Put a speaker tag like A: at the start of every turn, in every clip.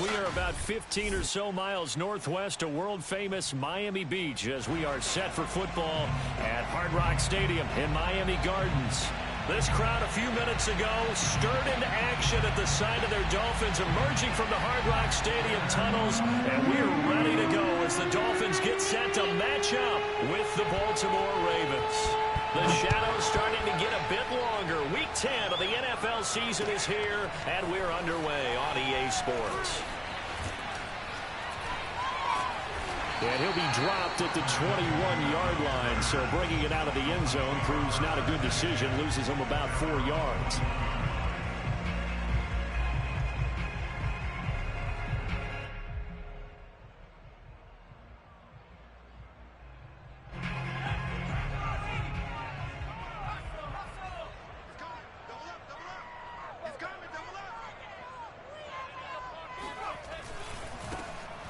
A: We are about 15 or so miles northwest of world-famous Miami Beach as we are set for football at Hard Rock Stadium in Miami Gardens. This crowd a few minutes ago stirred into action at the sight of their Dolphins emerging from the Hard Rock Stadium tunnels, and we're ready to go as the Dolphins get set to match up with the Baltimore Ravens. The shadow's starting to get a bit longer. Week 10 of the NFL season is here, and we're underway on EA Sports. And he'll be dropped at the 21-yard line, so bringing it out of the end zone proves not a good decision, loses him about 4 yards.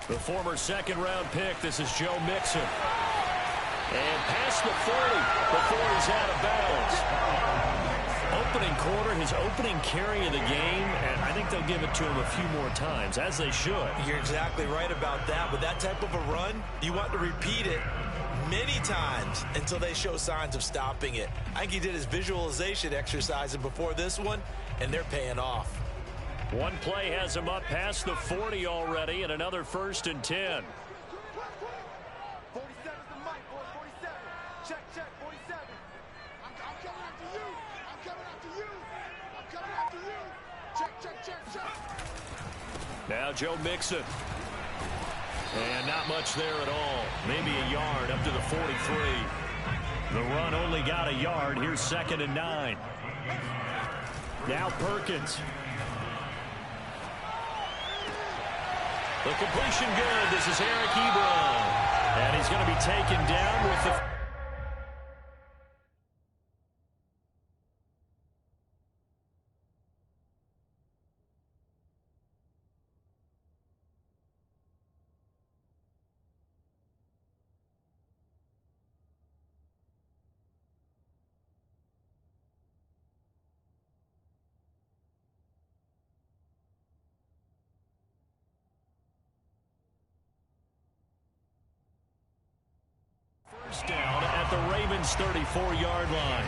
A: The former second-round pick, this is Joe Mixon. And past the 40 before he's out of bounds. Opening quarter, his opening carry of the game, and I think they'll give it to him a few more times, as they should.
B: You're exactly right about that. With that type of a run, you want to repeat it many times until they show signs of stopping it. I think he did his visualization exercise before this one, and they're paying off.
A: One play has him up past the 40 already, and another 1st and 10.
C: 47's the mic, boy. 47. Check, 47. I'm coming after you. I'm coming after you. I'm coming after you. Check.
A: Now Joe Mixon. And not much there at all. Maybe a yard up to the 43. The run only got a yard. Here's 2nd and 9. Now Perkins. The completion good. This is Eric Ebron. And he's going to be taken down with the... First down at the Ravens' 34-yard line.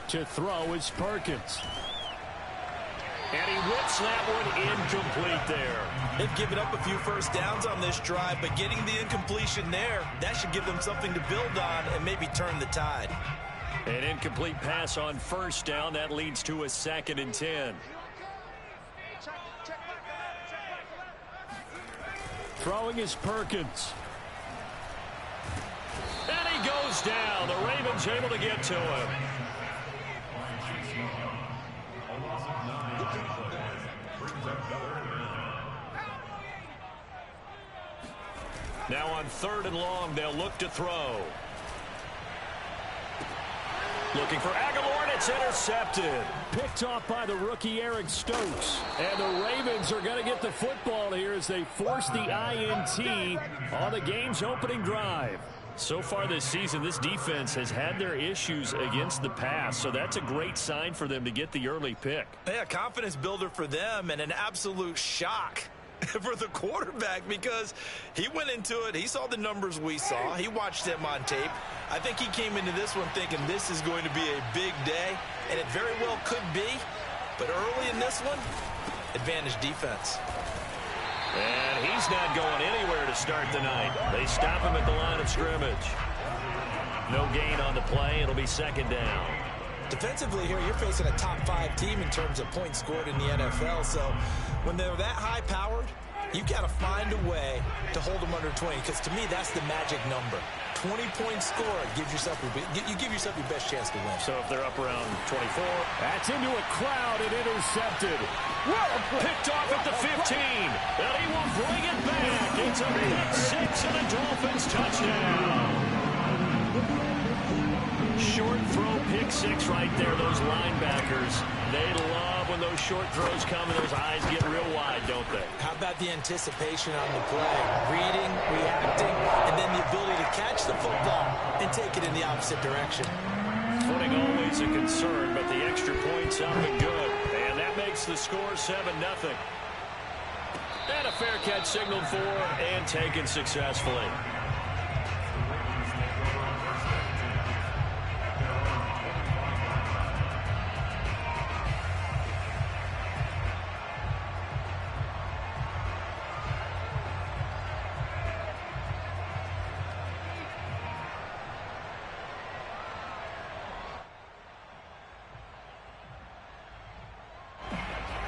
A: To throw is Perkins. And he whips that one incomplete there.
B: They've given up a few first downs on this drive, but getting the incompletion there, that should give them something to build on and maybe turn the tide.
A: An incomplete pass on 1st down. That leads to a 2nd and 10. Throwing is Perkins. And he goes down. The Ravens able to get to him. Now on 3rd and long, they'll look to throw. Looking for Aguilar, and it's intercepted. Picked off by the rookie Eric Stokes. And the Ravens are going to get the football here as they force the INT on the game's opening drive. So far this season, this defense has had their issues against the pass, so that's a great sign for them to get the early pick.
B: Yeah, confidence builder for them and an absolute shock for the quarterback because he went into it. He saw the numbers we saw. He watched them on tape. I think he came into this one thinking this is going to be a big day, and it very well could be. But early in this one, advantage defense.
A: And he's not going anywhere to start the night. They stop him at the line of scrimmage. No gain on the play. It'll be 2nd down.
B: Defensively here, you're facing a top-5 team in terms of points scored in the NFL. So when they're that high-powered, you've got to find a way to hold them under 20. Because to me, that's the magic number. 20 points scored gives yourself you give yourself your best chance to win.
A: So if they're up around 24, that's into a crowd and intercepted. Picked off at the 15, and he will bring it back. It's a pick 6 and a Dolphins touchdown. Short throw pick six right there, those linebackers. They love when those short throws come and those eyes get real wide, don't they?
B: How about the anticipation on the play? Reading, reacting, and then the ability to catch the football and take it in the opposite direction.
A: Footing always a concern, but the extra point's up and good. And that makes the score 7-0. And a fair catch signaled for and taken successfully.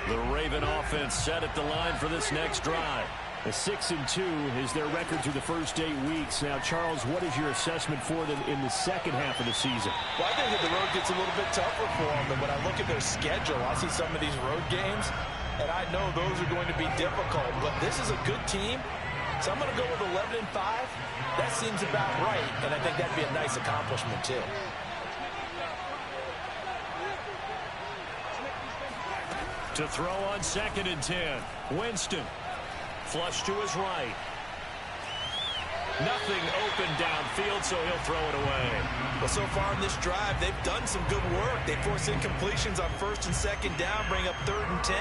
A: The Raven offense set at the line for this next drive.
D: A 6-2 is their record through the first 8 weeks. Now, Charles, what is your assessment for them in the second half of the season?
B: Well, I think that the road gets a little bit tougher for them. And when I look at their schedule, I see some of these road games, and I know those are going to be difficult. But this is a good team, so I'm going to go with 11-5. That seems about right, and I think that'd be a nice accomplishment, too.
A: To throw on 2nd and 10. Winston. Flush to his right. Nothing open downfield, so he'll throw it away.
B: Well, so far in this drive, they've done some good work. They force incompletions on 1st and 2nd down, bring up 3rd and 10.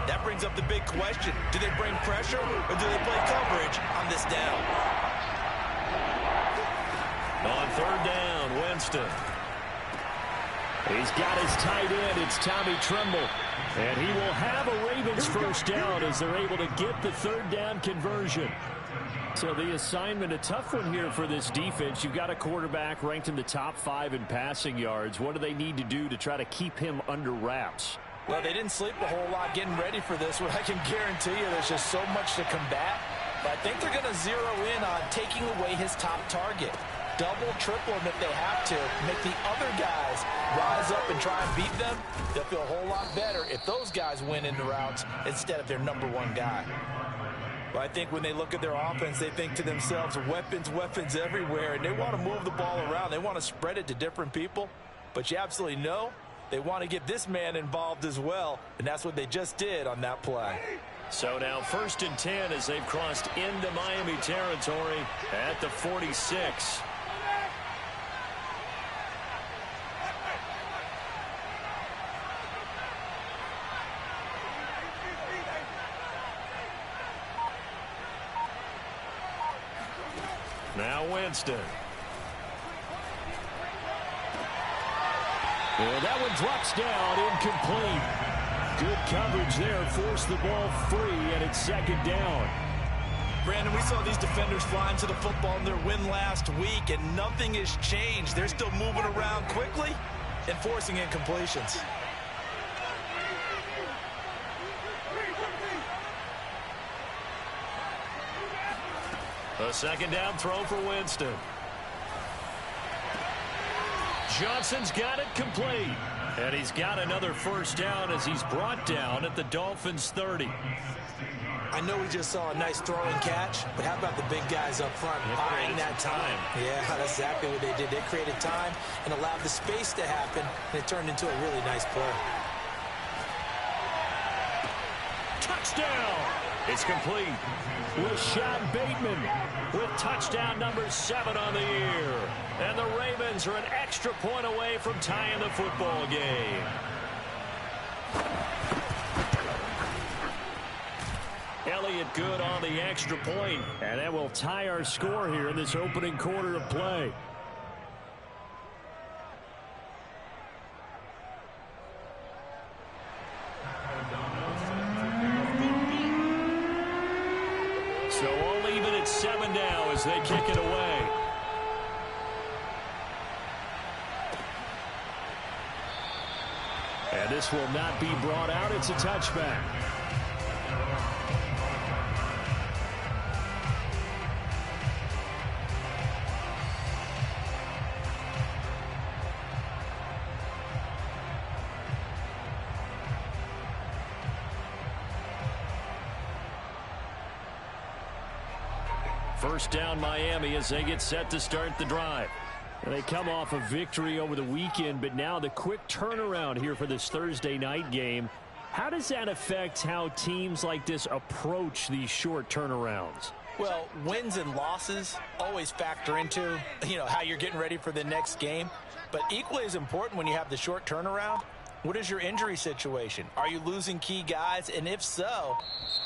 B: That brings up the big question. Do they bring pressure, or do they play coverage on this down?
A: On 3rd down, Winston.
D: He's got his tight end. It's Tommy Tremble. And he will have a Ravens first down as they're able to get the 3rd down conversion. So the assignment, a tough one here for this defense. You've got a quarterback ranked in the top 5 in passing yards. What do they need to do to try to keep him under wraps?
B: Well, they didn't sleep a whole lot getting ready for this one. I can guarantee you there's just so much to combat. But I think they're going to zero in on taking away his top target. Double, triple him if they have to. Make the other guys rise up and try and beat them. They'll feel a whole lot better if those guys win in the routes instead of their #1 guy. But I think when they look at their offense, they think to themselves, weapons, weapons everywhere, and they want to move the ball around. They want to spread it to different people. But you absolutely know they want to get this man involved as well, and that's what they just did on that play.
A: So now 1st and 10 as they've crossed into Miami territory at the 46. Now Winston.
D: Well, that one drops down, incomplete. Good coverage there, forced the ball free, and it's 2nd down.
B: Brandon, we saw these defenders flying to the football in their win last week, and nothing has changed. They're still moving around quickly and forcing incompletions.
A: A 2nd down throw for Winston. Johnson's got it complete. And he's got another first down as he's brought down at the Dolphins' 30.
B: I know we just saw a nice throw and catch, but how about the big guys up front buying that time? Yeah, that's exactly what they did. They created time and allowed the space to happen, and it turned into a really nice play.
A: Touchdown! It's complete.
D: Rashad Bateman
A: With touchdown number 7 on the year. And the Ravens are an extra point away from tying the football game. Elliott good on the extra point.
D: And that will tie our score here in this opening quarter of play.
A: So all even at 7 now as they kick it away.
D: And this will not be brought out. It's a touchback.
A: First down Miami as they get set to start the drive.
D: They come off a victory over the weekend, but now the quick turnaround here for this Thursday night game. How does that affect how teams like this approach these short turnarounds?
B: Well, wins and losses always factor into, how you're getting ready for the next game. But equally as important when you have the short turnaround, what is your injury situation? Are you losing key guys? And if so,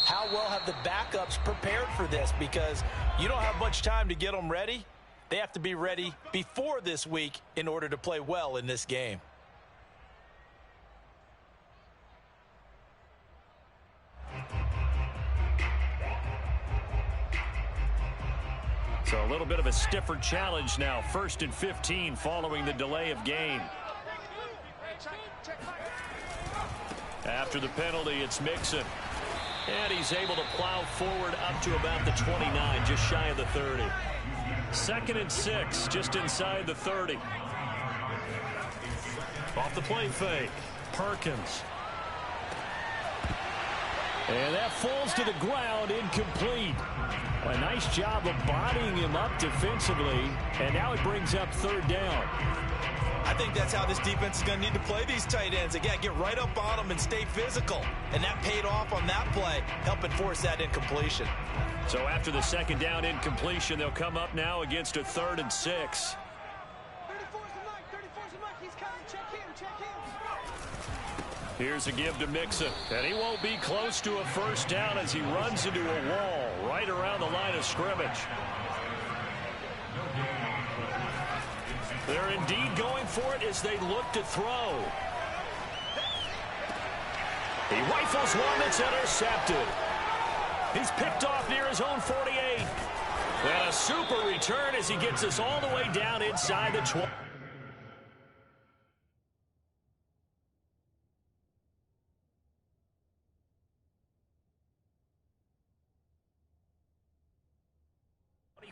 B: how well have the backups prepared for this? Because you don't have much time to get them ready. They have to be ready before this week in order to play well in this game.
A: So a little bit of a stiffer challenge now. 1st and 15 following the delay of game. After the penalty, it's Mixon. And he's able to plow forward up to about the 29, just shy of the 30. 2nd and 6, just inside the 30. Off the play fake, Perkins. And that falls to the ground, incomplete. A nice job of bodying him up defensively, and now it brings up 3rd down.
B: I think that's how this defense is going to need to play these tight ends. Again, get right up on them and stay physical. And that paid off on that play, helping force that incompletion.
A: So after the 2nd down incompletion, they'll come up now against a 3rd and 6.
C: 34's the Mike. 34's the Mike. He's coming. Check him. Check him.
A: Here's a give to Mixon. And he won't be close to a 1st down as he runs into a wall right around the line of scrimmage. They're indeed going for it as they look to throw. He rifles one that's intercepted. He's picked off near his own 48. And a super return as he gets us all the way down inside the 20.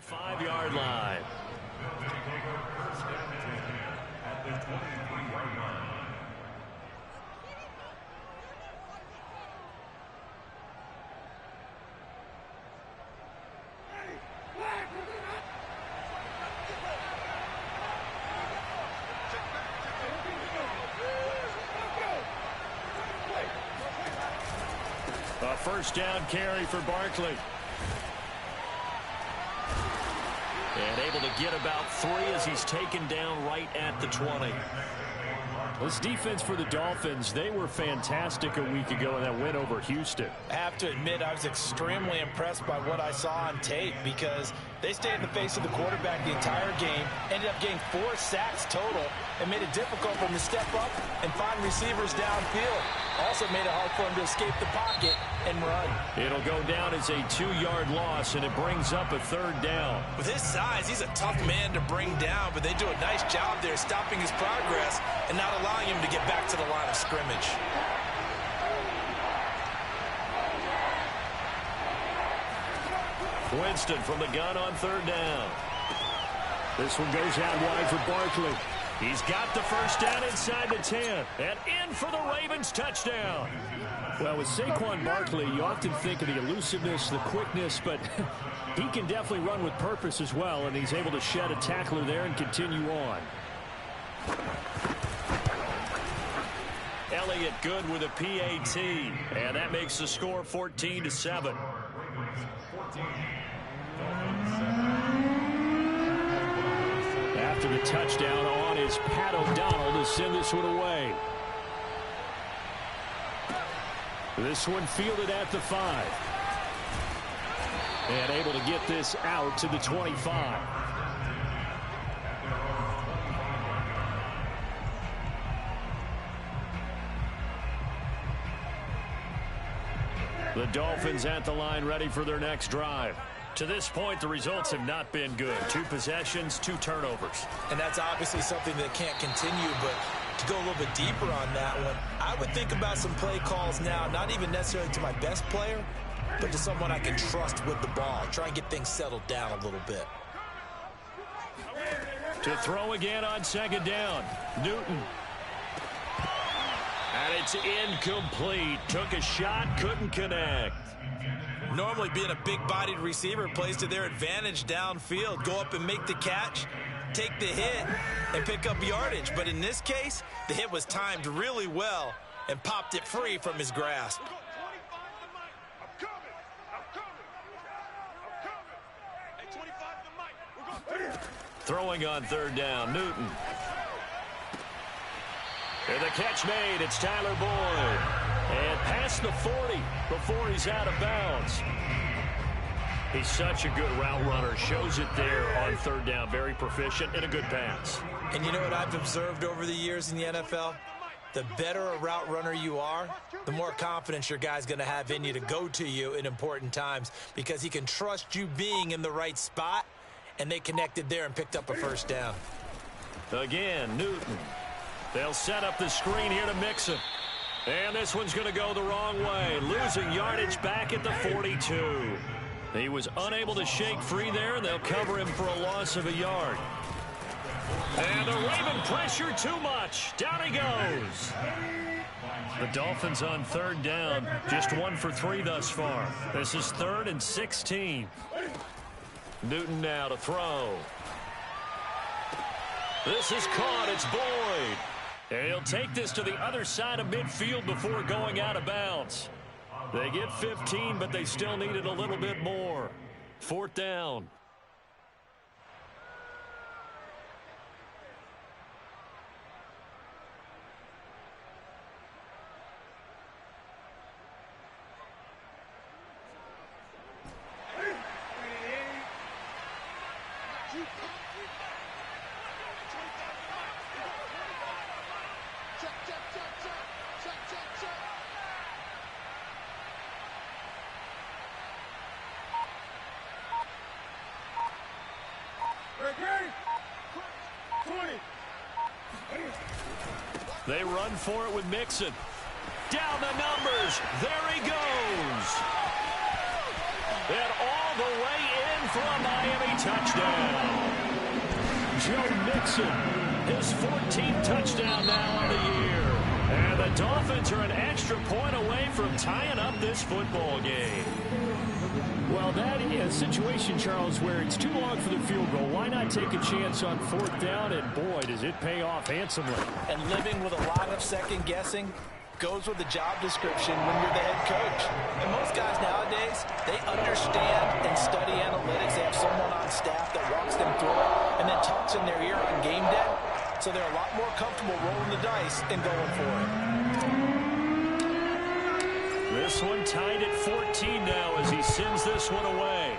A: Five-yard line. A 1st down carry for Barkley. And able to get about 3 as he's taken down right at the 20. This defense for the Dolphins, they were fantastic a week ago in that win over Houston.
B: I have to admit, I was extremely impressed by what I saw on tape because they stayed in the face of the quarterback the entire game, ended up getting 4 sacks total, and made it difficult for him to step up and find receivers downfield. Also made it hard for him to escape the pocket and run.
A: It'll go down as a 2-yard loss, and it brings up a 3rd down.
B: With his size, he's a tough man to bring down, but they do a nice job there stopping his progress and not allowing him to get back to the line of scrimmage.
A: Winston from the gun on 3rd down. This one goes out wide for Barkley. He's got the 1st down inside the 10. And in for the Ravens touchdown. Well, with Saquon Barkley, you often think of the elusiveness, the quickness, but he can definitely run with purpose as well, and he's able to shed a tackler there and continue on. Elliott good with a PAT, and that makes the score 14-7. After the touchdown on is Pat O'Donnell to send this one away. This one fielded at the 5. And able to get this out to the 25. The Dolphins at the line ready for their next drive. To this point, the results have not been good. 2 possessions, 2 turnovers.
B: And that's obviously something that can't continue, but to go a little bit deeper on that one, I would think about some play calls now, not even necessarily to my best player, but to someone I can trust with the ball. Try and get things settled down a little bit.
A: To throw again on 2nd down, Newton. And it's incomplete. Took a shot, couldn't connect.
B: Normally being a big-bodied receiver plays to their advantage downfield. Go up and make the catch. take the hit and pick up yardage. But in this case, the hit was timed really well and popped it free from his grasp.
A: Throwing on third down, Newton. And the catch made, it's Tyler Boyd. And past the 40 before he's out of bounds. He's such a good route runner. Shows it there on third down. Very proficient and a good pass.
B: And you know what I've observed over the years in the NFL? The better a route runner you are, the more confidence your guy's going to have in you to go to you in important times because he can trust you being in the right spot, and they connected there and picked up a first down.
A: Again, Newton. They'll set up the screen here to Mixon. And this one's going to go the wrong way. Losing yardage back at the 42. He was unable to shake free there, and they'll cover him for a loss of a yard. And the Raven pressure too much. Down he goes. The Dolphins on third down. Just 1 for 3 thus far. This is 3rd and 16. Newton now to throw. This is caught. It's Boyd. And he'll take this to the other side of midfield before going out of bounds. They get 15, but they still needed a little bit more. 4th down. They run for it with Mixon. Down the numbers. There he goes. And all the way in for a Miami touchdown. Joe Mixon, his 14th touchdown now on the year. And the Dolphins are an extra point away from tying up this football game.
D: Well, that is a situation, Charles, where it's too long for the field goal. Why not take a chance on 4th down? And, boy, does it pay off handsomely.
B: And living with a lot of second-guessing goes with the job description when you're the head coach. And most guys nowadays, they understand and study analytics. They have someone on staff that walks them through it and then talks in their ear on game day. So they're a lot more comfortable rolling the dice and going for it.
A: This one tied at 14 now as he sends this one away.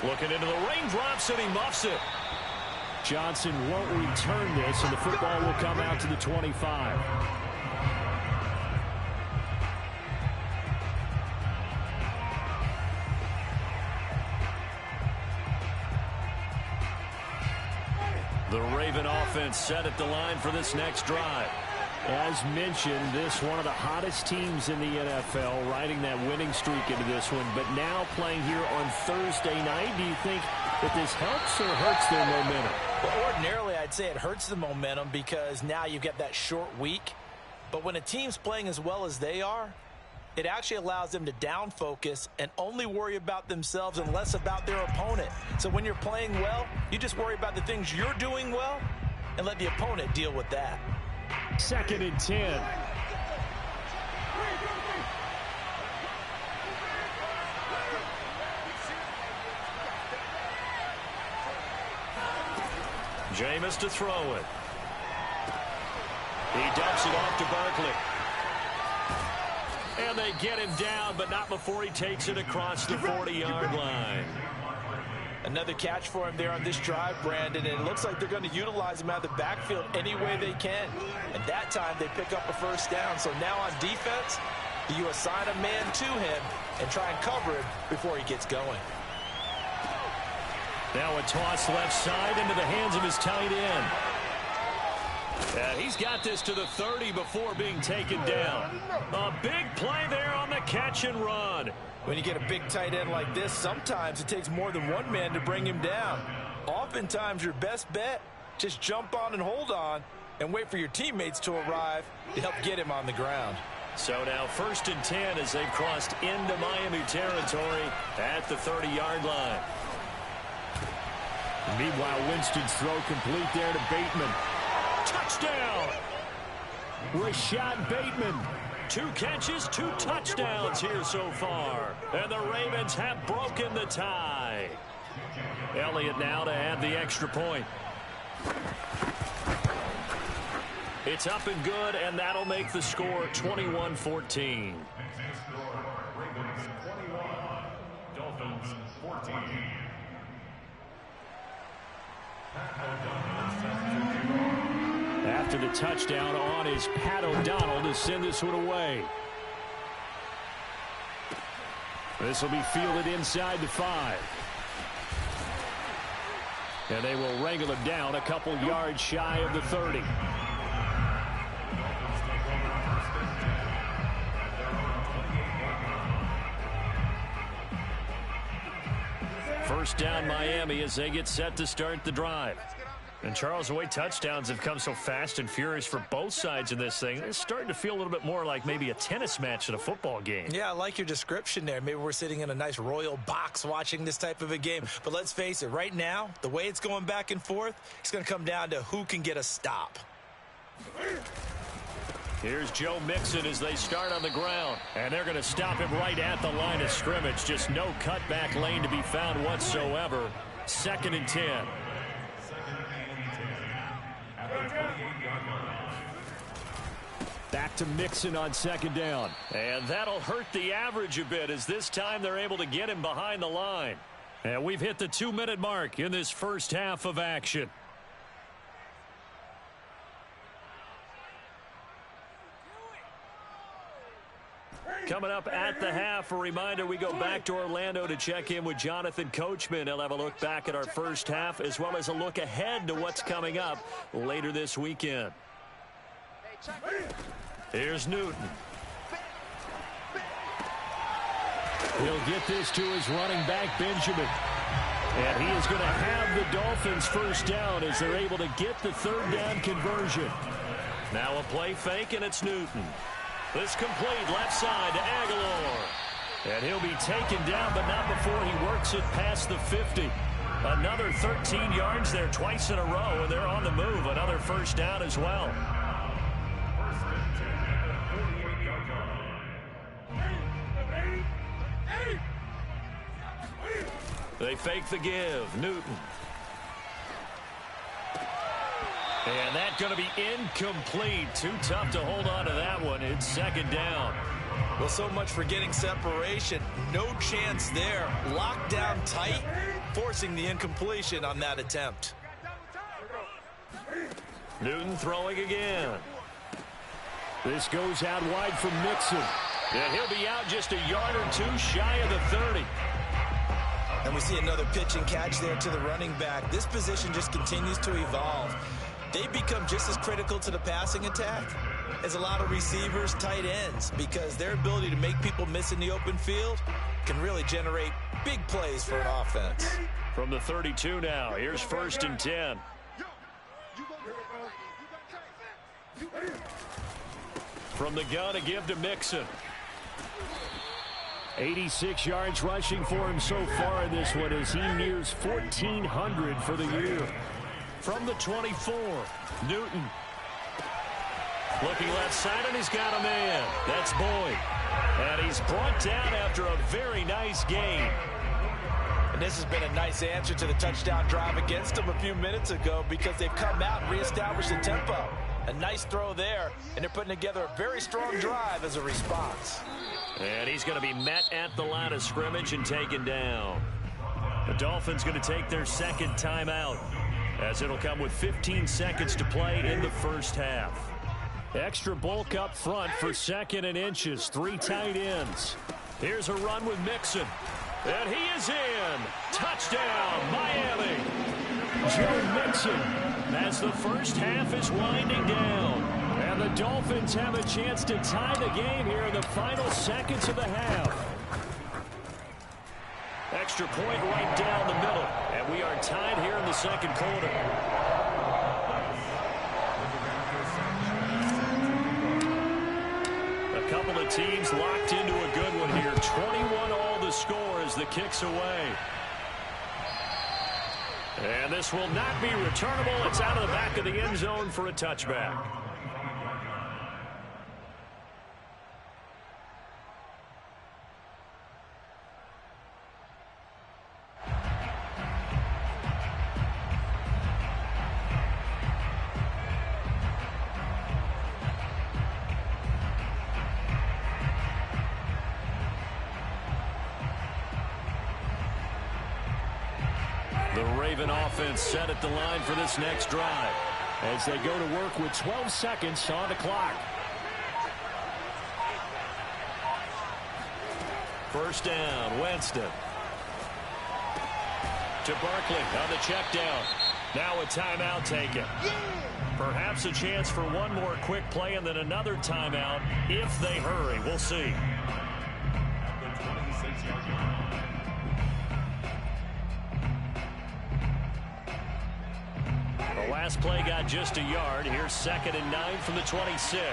A: Looking into the raindrops, and he muffs it.
D: Johnson won't return this, and the football will come out to the 25.
A: The Raven offense set at the line for this next drive.
D: As mentioned, this one of the hottest teams in the NFL, riding that winning streak into this one, but now playing here on Thursday night. Do you think that this helps or hurts their momentum?
B: Well, ordinarily, I'd say it hurts the momentum because now you get that short week. But when a team's playing as well as they are, it actually allows them to down focus and only worry about themselves and less about their opponent. So when you're playing well, you just worry about the things you're doing well and let the opponent deal with that.
D: 2nd and 10.
A: Jameis to throw it. He dumps it off to Barkley. And they get him down, but not before he takes it across the 40-yard line.
B: Another catch for him there on this drive, Brandon, and it looks like they're going to utilize him out of the backfield any way they can. And that time they pick up a first down. So now on defense, you assign a man to him and try and cover him before he gets going.
A: Now a toss left side into the hands of his tight end. And he's got this to the 30 before being taken down. A big play there on the catch and run.
B: When you get a big tight end like this, sometimes it takes more than one man to bring him down. Oftentimes, your best bet, just jump on and hold on and wait for your teammates to arrive to help get him on the ground.
A: So now 1st and 10 as they've crossed into Miami territory at the 30-yard line.
D: Meanwhile, Winston's throw complete there to Bateman. Touchdown! Rashad Bateman. 2 catches, 2 touchdowns here so far. And the Ravens have broken the tie. Elliott now to add the extra point. It's up and good, and that'll make the score 21-14. Dolphins 14. After the touchdown on is Pat O'Donnell to send this one away. This will be fielded inside the 5. And they will wrangle him down a couple yards shy of the 30. First down Miami as they get set to start the drive. And Charles, the way touchdowns have come so fast and furious for both sides in this thing, it's starting to feel a little bit more like maybe a tennis match than a football game.
B: Yeah, I like your description there. Maybe we're sitting in a nice royal box watching this type of a game. But let's face it, right now, the way it's going back and forth, it's going to come down to who can get a stop.
D: Here's Joe Mixon as they start on the ground. And they're going to stop him right at the line of scrimmage. Just no cutback lane to be found whatsoever. 2nd and 10. Back to Mixon on 2nd down.
A: And that'll hurt the average a bit as this time they're able to get him behind the line. And we've hit the 2-minute mark in this first half of action. Coming up at the half, a reminder, we go back to Orlando to check in with Jonathan Coachman. He'll have a look back at our first half as well as a look ahead to what's coming up later this weekend. Here's Newton.
D: He'll get this to his running back, Benjamin.
A: And he is going to have the Dolphins first down as they're able to get the 3rd down conversion. Now a play fake, and it's Newton. This complete left side to Aguilar. And he'll be taken down, but not before he works it past the 50. Another 13 yards there twice in a row, and they're on the move. Another first down as well. They fake the give. Newton. And that's going to be incomplete. Too tough to hold on to that one. It's 2nd down.
B: Well, so much for getting separation. No chance there. Locked down tight, forcing the incompletion on that attempt.
A: Newton throwing again.
D: This goes out wide from Mixon.
A: And he'll be out just a yard or 2 shy of the 30.
B: And we see another pitch and catch there to the running back. This position just continues to evolve. They become just as critical to the passing attack as a lot of receivers, tight ends, because their ability to make people miss in the open field can really generate big plays for an offense.
A: From the 32 now, here's 1st and 10. From the gun, a give to Mixon.
D: 86 yards rushing for him so far in this one as he nears 1,400 for the year.
A: From the 24, Newton. Looking left side, and he's got a man. That's Boyd. And he's brought down after a very nice gain.
B: And this has been a nice answer to the touchdown drive against them a few minutes ago because they've come out and reestablished the tempo. A nice throw there, and they're putting together a very strong drive as a response.
A: And he's going to be met at the line of scrimmage and taken down. The Dolphins going to take their 2nd timeout, as it'll come with 15 seconds to play in the first half. Extra bulk up front for 2nd and inches. 3 tight ends. Here's a run with Mixon. And he is in. Touchdown, Miami.
D: Joe Mixon.
A: As the first half is winding down.
D: And the Dolphins have a chance to tie the game here in the final seconds of the half.
A: Extra point right down the middle. And we are tied here in the 2nd quarter. A couple of teams locked into a good one here. 21 all the score as the kick's away. And this will not be returnable. It's out of the back of the end zone for a touchback. The Raven offense set at the line for this next drive as they go to work with 12 seconds on the clock. First down, Winston. To Barkley on the check down. Now a timeout taken. Perhaps a chance for one more quick play and then another timeout if they hurry. We'll see. The last play got just a yard. Here's 2nd and 9 from the 26.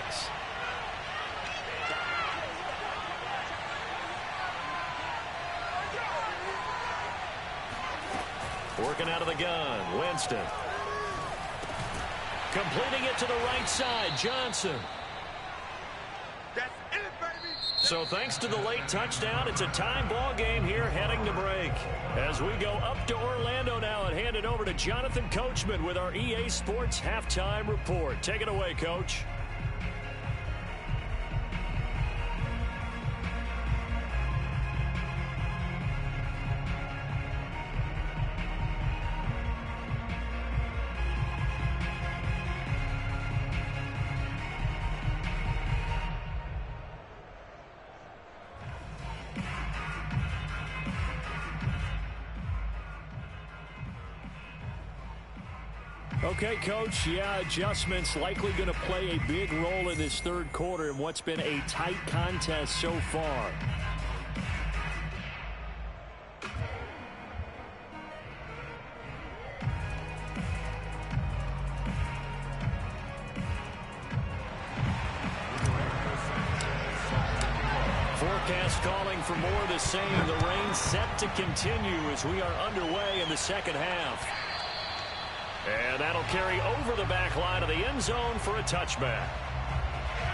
A: Working out of the gun, Winston. Completing it to the right side, Johnson.
C: That's it, baby.
A: So thanks to the late touchdown, it's a tie ball game here heading to break. As we go up to Orlando now and hand it over to Jonathan Coachman with our EA Sports Halftime Report. Take it away, Coach. Okay, Coach, yeah, adjustments likely going to play a big role in this third quarter in what's been a tight contest so far. Forecast calling for more of the same. The rain set to continue as we are underway in the second half. And that'll carry over the back line of the end zone for a touchback.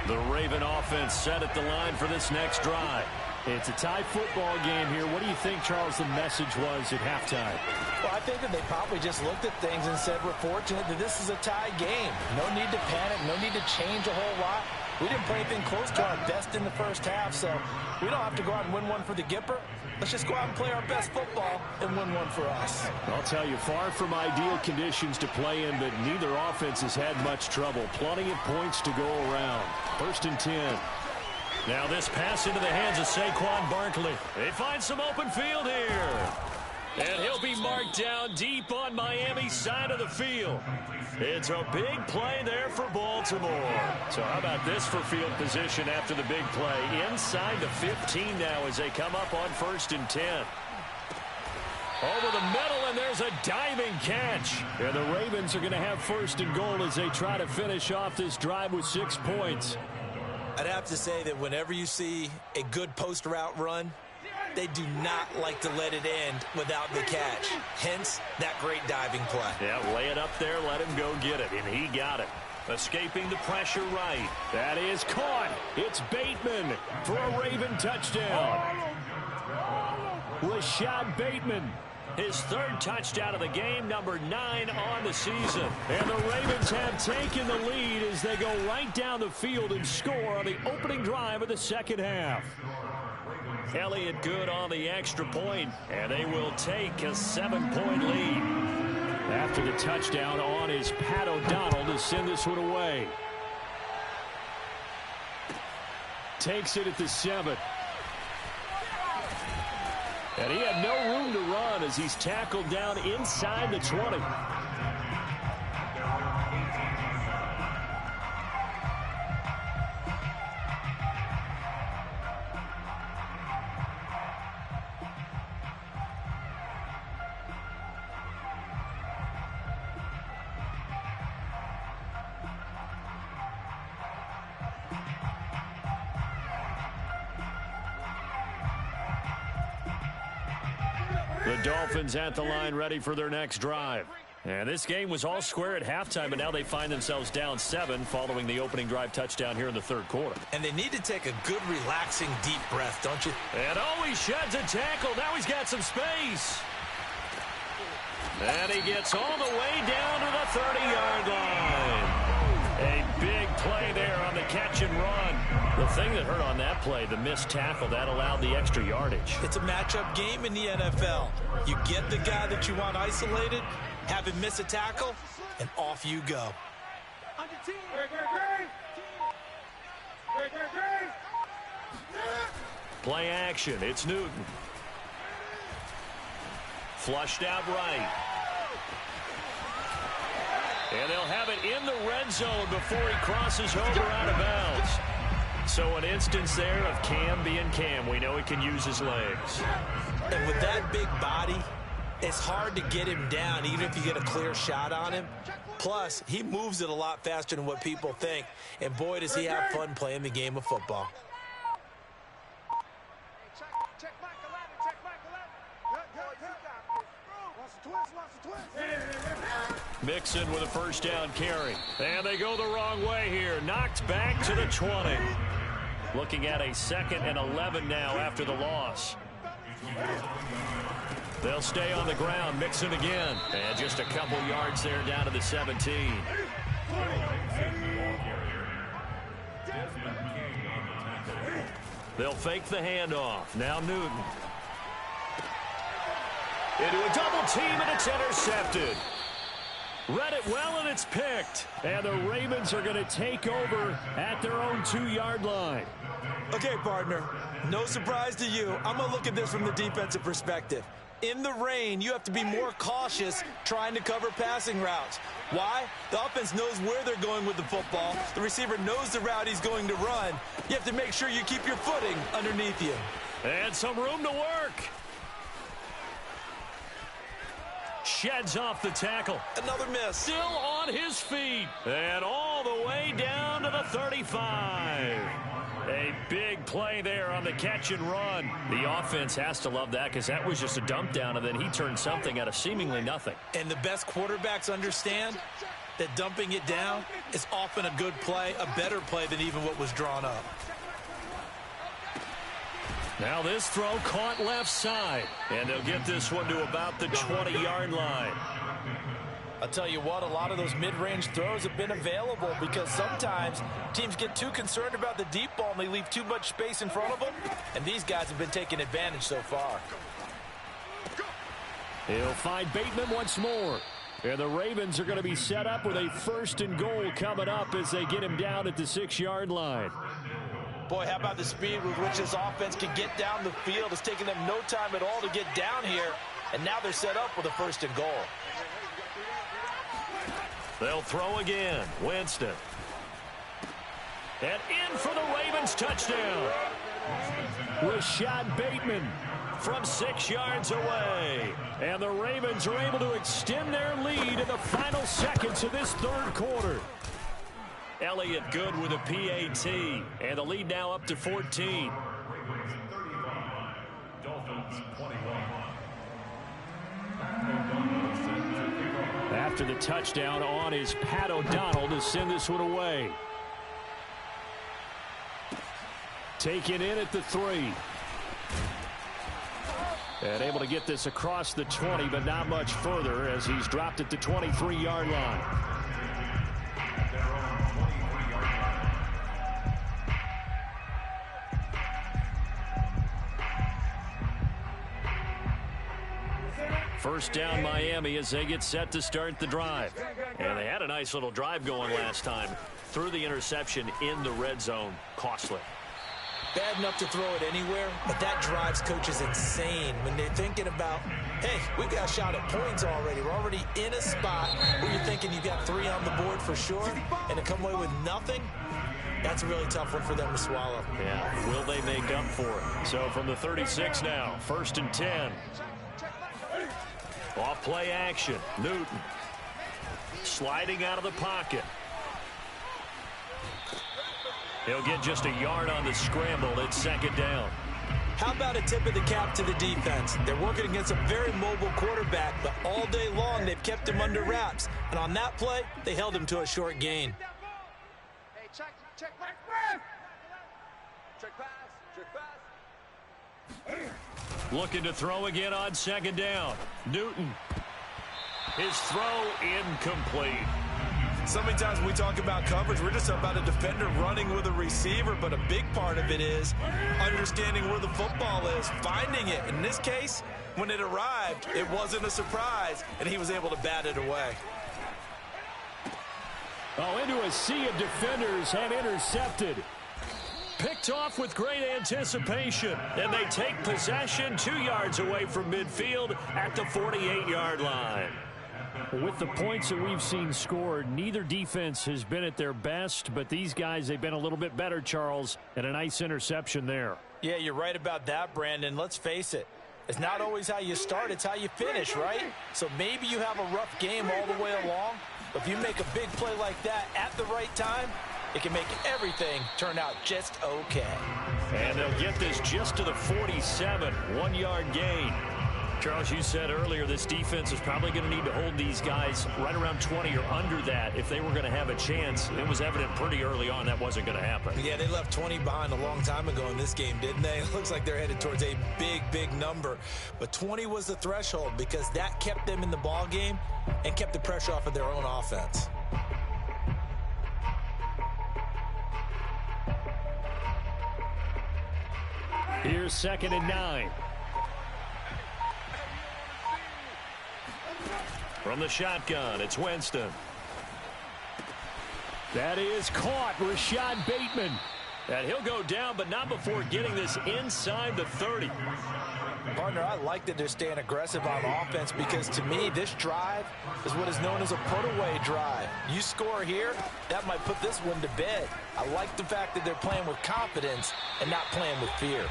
A: The Raven offense set at the line for this next drive. It's a tie football game here. What do you think, Charles, the message was at halftime?
B: Well, I think that they probably just looked at things and said, we're fortunate that this is a tie game. No need to panic. No need to change a whole lot. We didn't play anything close to our best in the first half, so we don't have to go out and win one for the Gipper. Let's just go out and play our best football and win one for us.
A: I'll tell you, far from ideal conditions to play in, but neither offense has had much trouble. Plenty of points to go around. 1st and 10. Now this pass into the hands of Saquon Barkley. They find some open field here. And he'll be marked down deep on Miami's side of the field. It's a big play there for Baltimore. So how about this for field position after the big play? Inside the 15 now as they come up on 1st and 10. Over the middle, and there's a diving catch. And the Ravens are going to have 1st and goal as they try to finish off this drive with 6 points.
B: I'd have to say that whenever you see a good post route run, they do not like to let it end without the catch. Hence, that great diving play.
A: Yeah, lay it up there, let him go get it, and he got it. Escaping the pressure right. That is caught. It's Bateman for a Raven touchdown. Rashad Bateman, his 3rd touchdown of the game, number 9 on the season. And the Ravens have taken the lead as they go right down the field and score on the opening drive of the second half. Elliott good on the extra point, and they will take a 7-point lead. After the touchdown on is Pat O'Donnell to send this one away. Takes it at the 7. And he had no room to run as he's tackled down inside the 20. The Dolphins at the line ready for their next drive. And this game was all square at halftime, but now they find themselves down 7 following the opening drive touchdown here in the third quarter.
B: And they need to take a good, relaxing, deep breath, don't you?
A: And he sheds a tackle. Now he's got some space. And he gets all the way down to the 30-yard line. A big play there on the catch and run. The thing that hurt on that play, the missed tackle, that allowed the extra yardage.
B: It's a matchup game in the NFL. You get the guy that you want isolated, have him miss a tackle, and off you go.
A: Play action. It's Newton. Flushed out right. And they'll have it in the red zone before he crosses over out of bounds. So an instance there of Cam being Cam. We know he can use his legs.
B: And with that big body, it's hard to get him down, even if you get a clear shot on him. Plus, he moves it a lot faster than what people think. And boy, does he have fun playing the game of football.
A: Mixon with a first down carry. And they go the wrong way here. Knocked back to the 20. Looking at a 2nd and 11 now after the loss. They'll stay on the ground. Mixon again. And just a couple yards there down to the 17. They'll fake the handoff. Now Newton. Into a double team, and it's intercepted. Read it well, and it's picked. And the Ravens are going to take over at their own 2-yard line.
B: Okay, partner, no surprise to you. I'm going to look at this from the defensive perspective. In the rain, you have to be more cautious trying to cover passing routes. Why? The offense knows where they're going with the football. The receiver knows the route he's going to run. You have to make sure you keep your footing underneath you.
A: And some room to work. Sheds off the tackle.
B: Another miss.
A: Still on his feet. And all the way down to the 35. A big play there on the catch and run. The offense has to love that because that was just a dump down, and then he turned something out of seemingly nothing.
B: And the best quarterbacks understand that dumping it down is often a good play, a better play than even what was drawn up.
A: Now this throw caught left side. And they'll get this one to about the 20-yard line.
B: I'll tell you what, a lot of those mid-range throws have been available because sometimes teams get too concerned about the deep ball and they leave too much space in front of them. And these guys have been taking advantage so far.
A: He'll find Bateman once more. And the Ravens are going to be set up with a 1st and goal coming up as they get him down at the 6-yard line.
B: Boy, how about the speed with which this offense can get down the field? It's taken them no time at all to get down here. And now they're set up with a 1st and goal.
A: They'll throw again. Winston. And in for the Ravens touchdown. Rashad Bateman from 6 yards away. And the Ravens are able to extend their lead in the final seconds of this third quarter. Elliott good with a PAT. And the lead now up to 14. After the touchdown on is Pat O'Donnell to send this one away. Taken in at the 3. And able to get this across the 20, but not much further as he's dropped at the 23-yard line. First down Miami as they get set to start the drive. And they had a nice little drive going last time. Threw the interception in the red zone. Costly.
B: Bad enough to throw it anywhere, but that drives coaches insane when they're thinking about, hey, we've got a shot at points already. We're already in a spot where you're thinking you've got 3 on the board for sure, and to come away with nothing, that's a really tough one for them to swallow.
A: Yeah, will they make up for it? So from the 36 now, 1st and 10. Off play action. Newton sliding out of the pocket. He'll get just a yard on the scramble. It's 2nd down.
B: How about a tip of the cap to the defense? They're working against a very mobile quarterback, but all day long they've kept him under wraps. And on that play, they held him to a short gain.
C: Hey, check pass. Check pass.
A: Looking to throw again on second down. Newton. His throw incomplete.
B: So many times when we talk about coverage, we're just about a defender running with a receiver, but a big part of it is understanding where the football is, finding it. In this case, when it arrived, it wasn't a surprise, and he was able to bat it away.
A: Oh, into a sea of defenders and intercepted. Picked off with great anticipation, and they take possession 2 yards away from midfield at the 48-yard line. With the points that we've seen scored, neither defense has been at their best, but these guys, they've been a little bit better, Charles, and a nice interception there.
B: Yeah, you're right about that, Brandon. Let's face it. It's not always how you start, it's how you finish, right? So maybe you have a rough game all the way along, but if you make a big play like that at the right time, it can make everything turn out just okay.
A: And they'll get this just to the 47, 1-yard gain. Charles, you said earlier this defense is probably going to need to hold these guys right around 20 or under that if they were going to have a chance. It was evident pretty early on that wasn't going to happen.
B: Yeah, they left 20 behind a long time ago in this game, didn't they? It looks like they're headed towards a big, big number. But 20 was the threshold because that kept them in the ball game and kept the pressure off of their own offense.
A: Here's 2nd and 9. From the shotgun, it's Winston. That is caught, Rashad Bateman. And he'll go down, but not before getting this inside the 30.
B: Partner, I like that they're staying aggressive on offense because to me, this drive is what is known as a put-away drive. You score here, that might put this one to bed. I like the fact that they're playing with confidence and not playing with fear.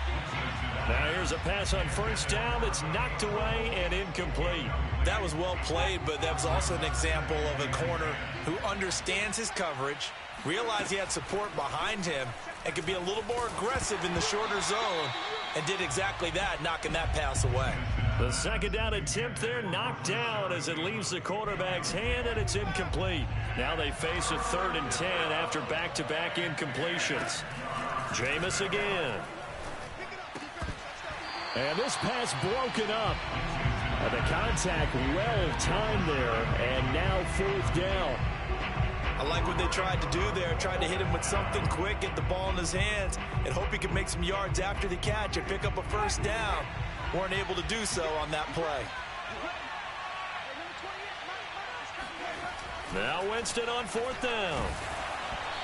A: Now here's a pass on first down that's knocked away and incomplete.
B: That was well played, but that was also an example of a corner who understands his coverage, realized he had support behind him, and could be a little more aggressive in the shorter zone, and did exactly that, knocking that pass away.
A: The second down attempt there knocked down as it leaves the quarterback's hand, and it's incomplete. Now they face a 3rd and 10 after back-to-back incompletions. Jameis again. And this pass broken up. The contact well timed there, and now 4th down.
B: I like what they tried to do there, tried to hit him with something quick, get the ball in his hands, and hope he could make some yards after the catch and pick up a first down. Weren't able to do so on that play.
A: Now Winston on 4th down.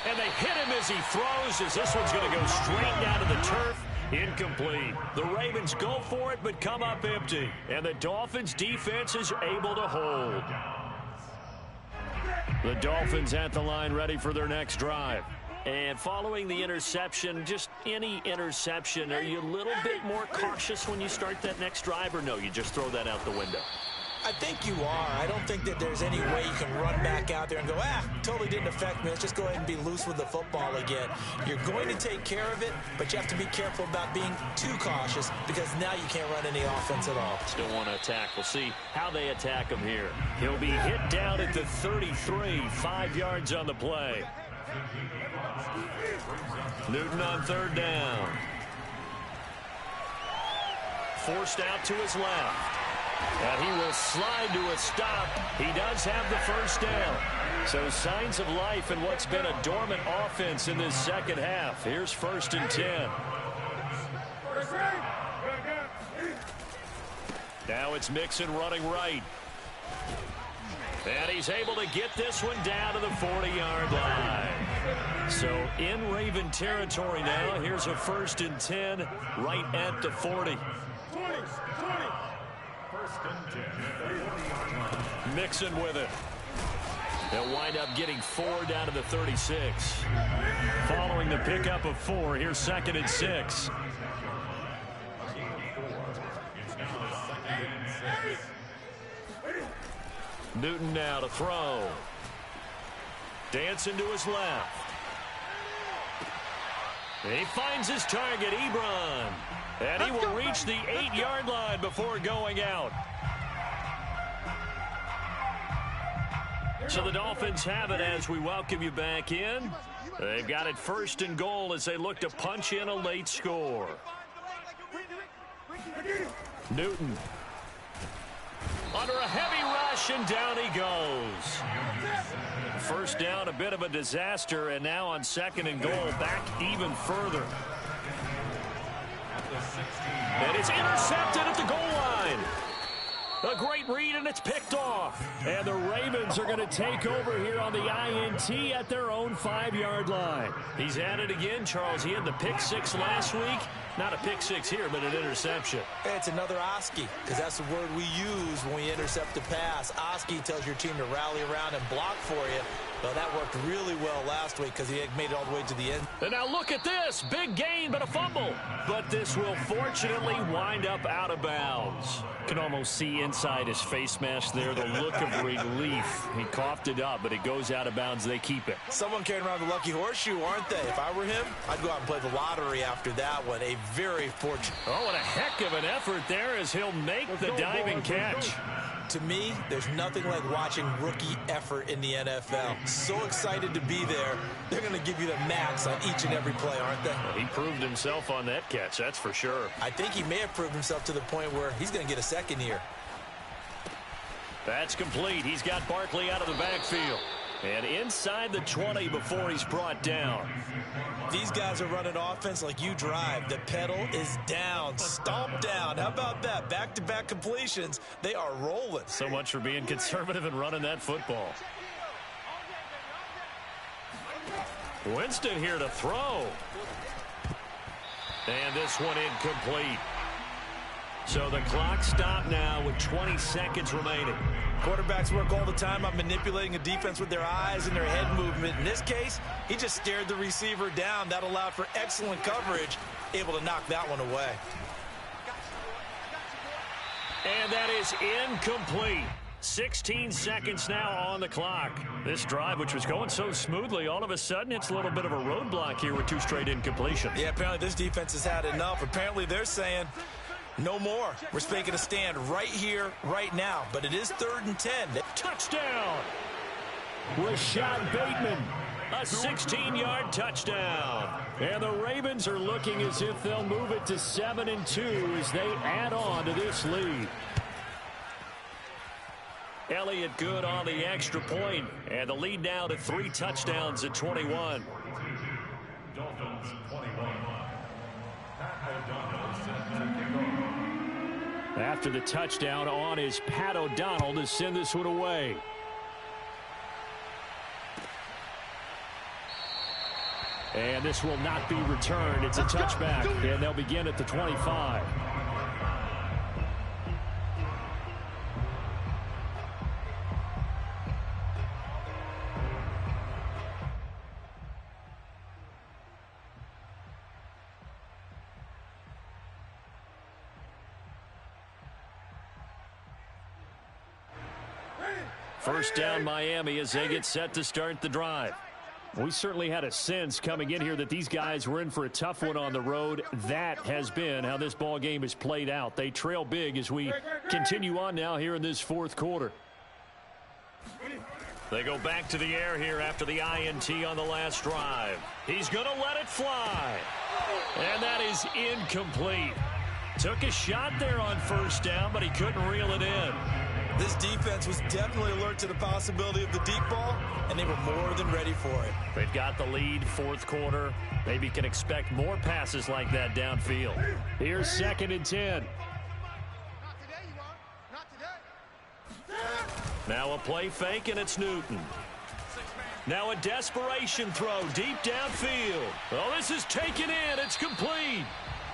A: And they hit him as he throws, as this one's going to go straight down to the turf. Incomplete. The Ravens go for it, but come up empty. And the Dolphins' defense is able to hold. The Dolphins at the line, ready for their next drive. And following the interception, just any interception, are you a little bit more cautious when you start that next drive, or no, you just throw that out the window?
B: I think you are. I don't think that there's any way you can run back out there and go, totally didn't affect me. Let's just go ahead and be loose with the football again. You're going to take care of it, but you have to be careful about being too cautious because now you can't run any offense at all.
A: Still want to attack. We'll see how they attack him here. He'll be hit down at the 33, 5 yards on the play. Newton on 3rd down. Forced out to his left. And he will slide to a stop. He does have the first down. So signs of life in what's been a dormant offense in this second half. Here's 1st and 10. Now it's Mixon running right. And he's able to get this one down to the 40-yard line. So in Raven territory now. Here's a 1st and 10 right at the 40. Mixon with it. They'll wind up getting 4 down to the 36. Following the pickup of 4, here's 2nd and 6. Newton now to throw. Dancing to his left. He finds his target, Ebron. And he will reach the 8-yard line before going out. So the Dolphins have it as we welcome you back in. They've got it 1st and goal as they look to punch in a late score. Newton. Under a heavy rush, and down he goes. First down, a bit of a disaster, and now on 2nd and goal, back even further. And it's intercepted at the goal line. A great read, and it's picked off. And the Ravens are going to take over here on the INT at their own 5-yard line. He's at it again, Charles. He had the pick 6 last week. Not a pick 6 here, but an interception.
B: It's another Oski, because that's the word we use when we intercept the pass. Oski tells your team to rally around and block for you. Well, that worked really well last week because he had made it all the way to the end.
A: And now look at this. Big gain, but a fumble. But this will fortunately wind up out of bounds. Can almost see inside his face mask there the look of relief. He coughed it up, but it goes out of bounds. They keep it.
B: Someone carrying around the lucky horseshoe, aren't they? If I were him, I'd go out and play the lottery after that one. A very fortunate.
A: Oh, and a heck of an effort there as he'll make the diving catch.
B: To me, there's nothing like watching rookie effort in the NFL. So excited to be there. They're going to give you the max on each and every play, aren't they?
A: Well, he proved himself on that catch, that's for sure.
B: I think he may have proved himself to the point where he's going to get a second here.
A: That's complete. He's got Barkley out of the backfield. And inside the 20 before he's brought down.
B: These guys are running offense like you drive. The pedal is down, stomp down. How about that? Back-to-back completions. They are rolling.
A: So much for being conservative and running that football. Winston here to throw. And this one incomplete. So the clock stopped now with 20 seconds remaining.
B: Quarterbacks work all the time on manipulating a defense with their eyes and their head movement. In this case, he just stared the receiver down. That allowed for excellent coverage, able to knock that one away.
A: And that is incomplete. 16 seconds now on the clock. This drive, which was going so smoothly, all of a sudden it's a little bit of a roadblock here with 2 straight incompletions.
B: Yeah, apparently this defense has had enough. Apparently they're saying, no more. We're making a stand right here, right now. But it is 3rd and 10.
A: Touchdown! Rashad Bateman, a 16-yard touchdown. And the Ravens are looking as if they'll move it to 7-2 as they add on to this lead. Elliott good on the extra point, and the lead now to 3 touchdowns at 21.
E: Dolphins 21.
A: After the touchdown on is Pat O'Donnell to send this one away. And this will not be returned. It's a touchback, and they'll begin at the 25. First down Miami as they get set to start the drive. We certainly had a sense coming in here that these guys were in for a tough one on the road. That has been how this ball game has played out. They trail big as we continue on now here in this 4th quarter. They go back to the air here after the INT on the last drive. He's going to let it fly. And that is incomplete. Took a shot there on first down, but he couldn't reel it in.
B: This defense was definitely alert to the possibility of the deep ball, and they were more than ready for it.
A: They've got the lead, 4th quarter. Maybe can expect more passes like that downfield. Here's 2nd and 10.
C: Not today, you won't. Not today.
A: Now a play fake, and it's Newton. Now a desperation throw deep downfield. Oh, this is taken in. It's complete.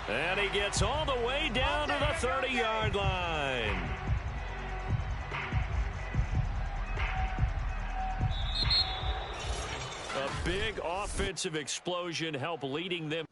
A: And he gets all the way down to the 30-yard line. A big offensive explosion helped leading them.